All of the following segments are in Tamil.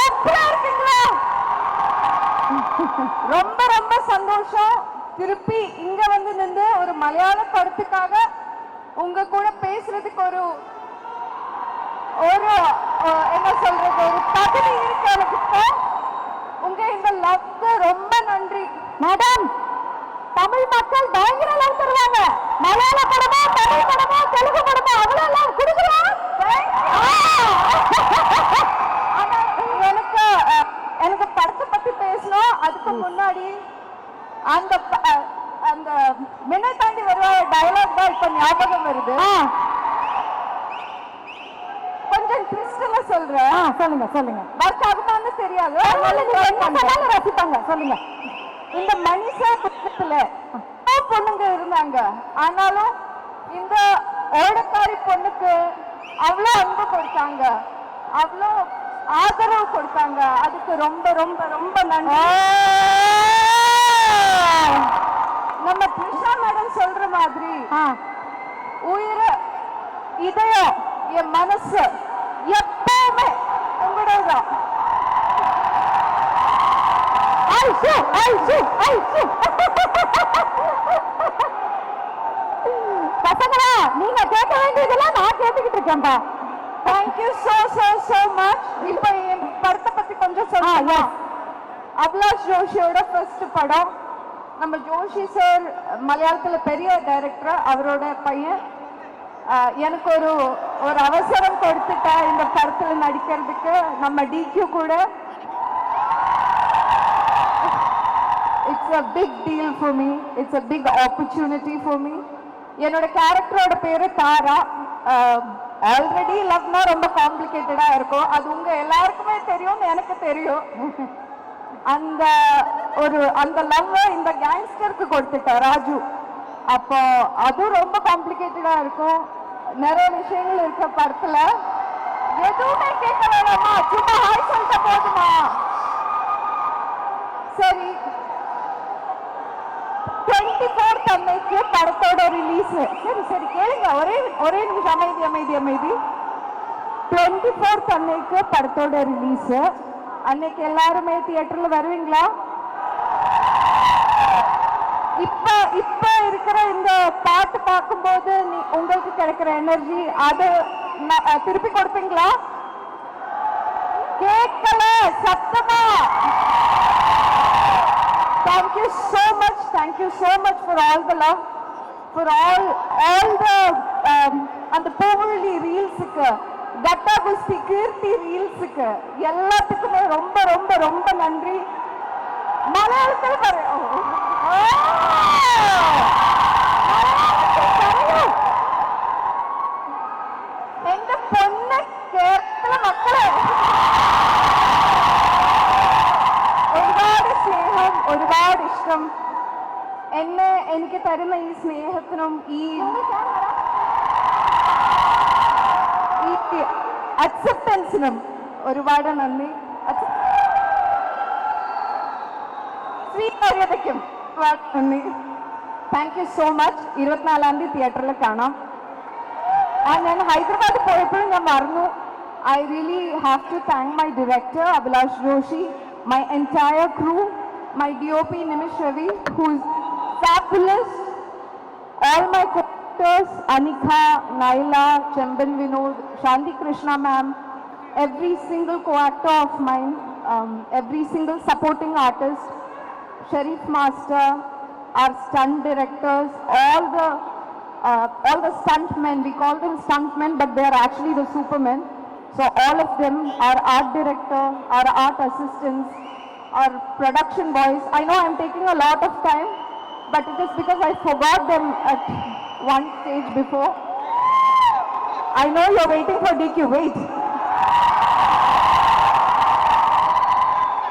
சூப்பரா இருக்கீங்களா? ரொம்ப ரொம்ப சந்தோஷம். திருப்பி இங்க வந்து நின்று ஒரு மலையாள படத்துக்காக உங்க கூட பேசுறதுக்கு ஒரு ஒரு என்ன சொல்றது, ஒரு தகுதி இருக்கு எனக்கு. உங்க இந்த லவ்க்கு ரொம்ப நன்றி மேடம். தமிழ் மக்கள் பயங்கர லவ் தருவாங்க. மலையாள படமா, தமிழ் படமா, தெலுங்கு படமா, அவ்வளவு லவ் கொடுக்குறோம். எனக்கு படத்தை பத்தி பேசணும். அதுக்கு முன்னாடி அந்த அந்த மின்னை தாண்டி வருவ டயலாக் தான் இப்ப ஞாபகம் வருது. கொஞ்சம் ட்விஸ்ட்ல சொல்றேன். சொல்லுங்க சொல்லுங்க. பஸ் ஆகுமான்னு தெரியாது, ரசிப்பாங்க. சொல்லுங்க. இந்த மனிஷா புத்தகத்துல பொண்ணுங்க இருந்தாங்க, ஆனாலும் இந்த ஓடக்காரி பொண்ணுக்கு அவ்வளோ அன்பு கொடுத்தாங்க, அவ்வளோ ஆதரவு கொடுத்தாங்க. அதுக்கு ரொம்ப ரொம்ப ரொம்ப நன்றி. நம்ம த்ரிஷா மேடம் சொல்ற மாதிரி உயிர இதயம் என் மனசு எப்பவுமே உங்களோட பசங்களா, நீங்க கேட்க வேண்டியதெல்லாம் நான் கேட்டுக்கிட்டு இருக்கேன்பா. Thank you so so so much. இப்ப என் படத்தை பத்தி கொஞ்சம் சொல்லுங்க. அபிலாஷ் ஜோஷியோட ஃபர்ஸ்ட் படம். நம்ம ஜோஷி சார் மலையாளத்துல பெரிய டைரக்டர், அவரோட பையன். எனக்கு ஒரு ஒரு அவசரம் கொடுத்துட்டா இந்த படத்துல நடிக்கிறதுக்கு. நம்ம டிக்யூ கூட it's a big deal for me, it's a big opportunity for me. என்னோட கேரக்டரோட பேரு தாரா. ஆல்ரெடி லவ்னா ரொம்ப காம்ப்ளிகேட்டடா இருக்கும், அது உங்க எல்லாருக்குமே தெரியும், எனக்கு தெரியும். அந்த அந்த லவ் இந்த கேங்ஸ்டருக்கு கொடுத்துட்டா ராஜு. அப்போ அதுவும் ரொம்ப காம்ப்ளிகேட்டடா இருக்கும். நிறைய விஷயங்கள் இருக்க படத்துல. எதுவுமே கேட்க வேணாமா, சும்மா ஹாய் சொல்லிட்ட போதுமா? சரி, 24th அன்னைக்கு படத்தோட ரிலீஸ். சரி சரி கேளுங்க, ஒரே நிமிஷம் அமைதி அமைதி அமைதி. 24th அன்னைக்கு படத்தோட ரிலீஸ். அன்னைக்கு எல்லாருமே தியேட்டர்ல வருவீங்களா? இப்ப இருக்கிற இந்த பாட்டு பார்க்கும்போது உங்களுக்கு கிடைக்கிற எனர்ஜி அது திருப்பி கொடுப்பீங்களா? கேட்கல சத்தமா. Thank you so much. Thank you so much for all the love, for all the அந்த பூவழி ரீல்ஸுக்கு, கட்டா குஸ்தி கீர்த்தி ரீல்ஸுக்கு எல்லாத்துக்குமே ரொம்ப ரொம்ப ரொம்ப நன்றி. மலையாளத்தில் எங்க பொண்ணு கேரள மக்களே ഒരുപാട് സ്നേഹം, ഒരുപാട് ഇഷ്ടം. എന്നെ എനിക്ക് തരുന്ന ഈ സ്നേഹത്തിനും ഈ അക്സെപ്റ്റൻസിനും ഒരുപാട് നന്ദി. സ്വീകാര്യതയ്ക്കും നന്ദി. Thank you so much. 24-ാം തീയതി തിയേറ്ററിൽ കാണാം. ഞാൻ ഹൈദരാബാദ് പോയപ്പോഴും ഞാൻ മറന്നു. I really have to thank my director Abhilash Joshi, my entire crew, my DOP Nimish Ravi, who's fabulous, all my co-actors Anika, Naila, Chamban Vinod, Shanti Krishna ma'am, every single co-actor of mine, every single supporting artist, Sharif Master, our stunt directors, all the stuntmen. We call them stuntmen, but they are actually the supermen. So all of them, our art director, our art assistants, our production boys. I know I'm taking a lot of time, but it is because I forgot them at one stage before. I know you're waiting for DQ. Wait.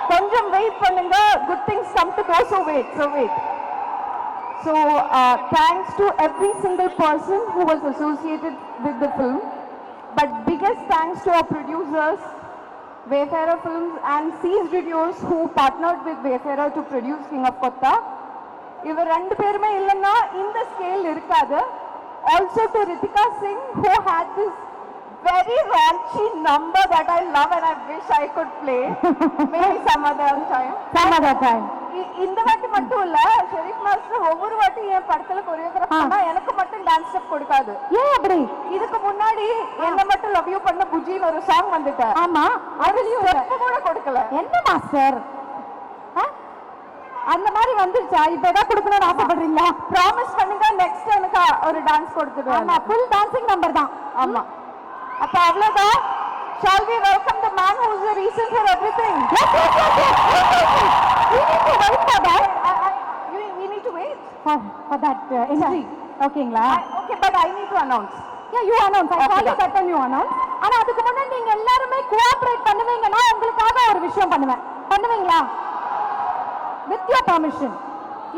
Konjam wait pannunga. Good things come to those who wait. So wait. So thanks to every single person who was associated with the film. But biggest thanks to our producers, Wayfarer Films and Seas Studios, who partnered with Wayfarer to produce King of Kotta. இவர் ரெண்டு பேருமே இல்லைன்னா இந்த ஸ்கேல் இருக்காது. Also to Ritika Singh, who had this very raunchy number that I love and I wish I could play. Maybe some other time. Some other time. இந்த வாட்டி மட்டும் இல்ல, ஷெரீப் மாஸ்டர் ஒவ்வொரு வாட்டி என் படத்துல கொரியோகிராஃப் பண்ணா எனக்கு மட்டும் டான்ஸ் ஸ்டெப் கொடுக்காது. ஏன் அப்படி? இதுக்கு முன்னாடி என்ன மட்டும் லவ் யூ பண்ண புஜின்னு ஒரு சாங் வந்துட்டு. ஆமா, அதுலயும் ஸ்டெப் கூட கொடுக்கல. என்ன மாஸ்டர் அந்த மாதிரி வந்துருச்சா? இப்பதான் கொடுக்கணும்னு ஆசைப்படுறீங்களா? ப்ராமிஸ் பண்ணுங்க நெக்ஸ்ட் எனக்கு ஒரு டான்ஸ் கொடுத்துடுவேன். ஆமா, ஃபுல் டான்சிங் நம்பர் தான். ஆமா, அப்ப அவ்வளவுதான். Shall we welcome the man who is the reason for everything? Yes. We need to wait for that. We need to wait for that entry. ஓகேங்களா? Okay, but I need to announce. Yeah, you announce. I call you that time you announce. ஆனா அதுக்கு முன்னாடி நீங்க எல்லாரும் கோஆபரேட் பண்ணுவீங்கன்னா உங்களுக்காக ஒரு விஷயம் பண்ணுவேன். பண்ணுவீங்களா? With your permission.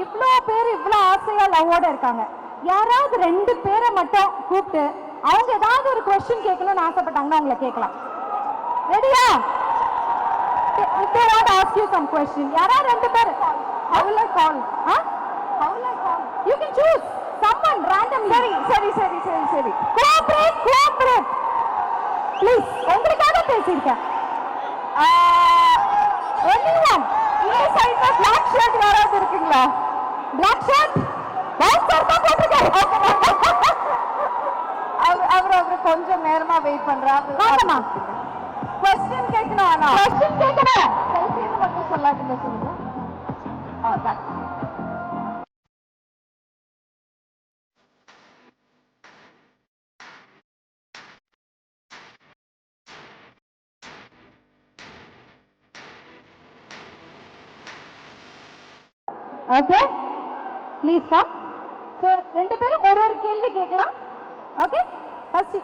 இவ்ளோ பேர் இவ்ளோ ஆசையா லவ்வோட இருக்காங்க. யாராவது 2 பேரை மட்டும் கூப்பிட்டு அவங்க ஏதாவது ஒரு क्वेश्चन கேட்கணும்னு ஆசைப்பட்டாங்கன்னா உங்களை கேட்கலாம். ரெடியா? They want to ask you some question. யாராவது 2 பேர். How will I call? How will I call? You can choose someone randomly. சரி. Cooperate. Please. உங்களுக்காக பேசியிருக்கேன். Anyone? இந்த சைடுல black shirt யாராவது இருக்கீங்களா? Black shirt? White shirt தான் போட்டுருக்காரு. அவர் கொஞ்சம் நேரமா வெயிட் பண்றாரு. ஆமா. क्वेश्चन கேட்கணும். ஆனா क्वेश्चन கேட்கணும். செல்ஃபின்னு மட்டும் சொல்லாதீங்க சொல்லுங்க. That okay, please come. So 2 பேரும் ஒரு கேள்வி கேட்கலாம். ஓகே, ஃபர்ஸ்ட்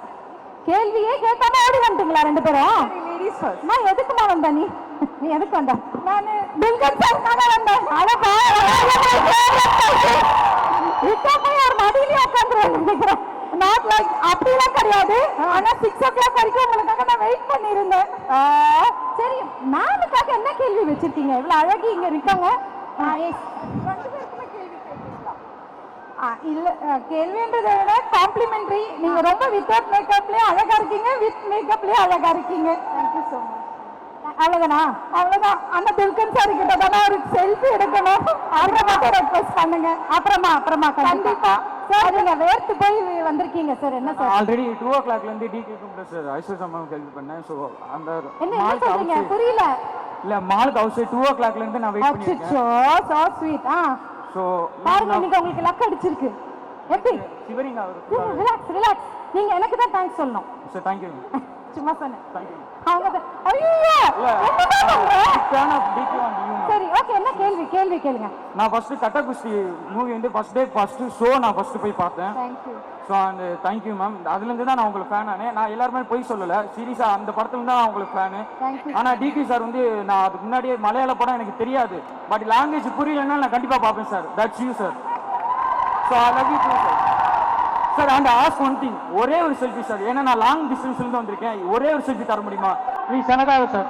கேள்வியே கேட்காம ஓடி வந்துட்டீங்களா 2 பேரும்? Ladies first. நான் எதுக்குமா வந்த? நீ எதுக்கு வந்த? நான் துல்கர் சாங்காக வந்தேன். அடப்பா, போய் ஒரு மடியிலே உட்காந்துருவேன் நினைக்கிறேன். நாட் லைக் அப்படிலாம் கிடையாது. ஆனா 6 o'clock வரைக்கும் உங்களுக்காக நான் வெயிட் பண்ணியிருந்தேன். சரி, மேமுக்காக என்ன கேள்வி வச்சிருக்கீங்க? இவ்வளவு அழகி இங்க இருக்காங்க. இல்ல, கேள்வின்றதை விட காம்ப்ளிமெண்ட்ரி. நீங்க ரொம்ப வித்தவுட் மேக்கப்லயே அழகா இருக்கீங்க, வித் மேக்கப்லயே அழகா இருக்கீங்க. Thank you so much. அவ்வளவுதானா? அவ்வளவுதான். அந்த துல்கர் சார் கிட்ட தானே ஒரு செல்ஃபி எடுக்கணும். அப்புறமா ரெக்வெஸ்ட் பண்ணுங்க. அப்புறமா கண்டிப்பா சார். நீங்க வேர்த்து போய் வந்திருக்கீங்க சார். என்ன சார்? ஆல்ரெடி 2 o'clockல இருந்து டிகே கூப்பிட்டு சார் ஐஸ்வர்யா அம்மாவுக்கு ஹெல்ப் பண்ணேன். ஸோ அந்த என்ன சொல்றீங்க? புரியல. இல்ல, மாலுக்கு அவுட் சைட் 2 o'clockல இருந்து நான் வெயிட் பண்ணிருக்கேன். அச்சோ, சோ ஸ்வீட். ஸோ பாருங்க, இன்னைக்கு உங்களுக்கு லக் அடிச்சிருக்கு. எப்படி? சிவரிங் அவருக்கு ரிலாக்ஸ். நீங்க எனக்கு தான் தேங்க்ஸ் சொல்லணும். சார். தேங்க்யூ. சும்மா சொன்னேன். தேங்க்யூ. அவங்க ஐயோ, சரி, ஓகே. என்ன கேள்வி கேளுங்க. நான் ஃபர்ஸ்ட் கட்ட குஸ்தி மூவி வந்து ஃபர்ஸ்ட் ஷோ நான் ஃபர்ஸ்ட் போய் பார்த்தேன். தேங்க்யூ. ஸோ அந்த தேங்க்யூ மேம். அதுலேருந்து தான் நான் உங்களுக்கு ஃபேன் ஆனேன். நான் எல்லாருமே போய் சொல்லலை, சீரியஸாக அந்த படத்துல தான் நான் உங்களுக்கு ஃபேனு. ஆனால் டிகே சார் வந்து நான் அதுக்கு முன்னாடியே மலையாள படம் எனக்கு தெரியாது, பட் லாங்குவேஜ் புரியலன்னா நான் கண்டிப்பாக பார்ப்பேன் sir. That's you sir. So I love you too sir. Sir, and ask one thing, ஒரே ஒரு செல்ஃபி சார். ஏன்னா நான் லாங் டிஸ்டன்ஸ்லேருந்து வந்திருக்கேன். ஒரே ஒரு செல்ஃபி தர முடியுமா ப்ளீஸ்? எனக்காக சார்.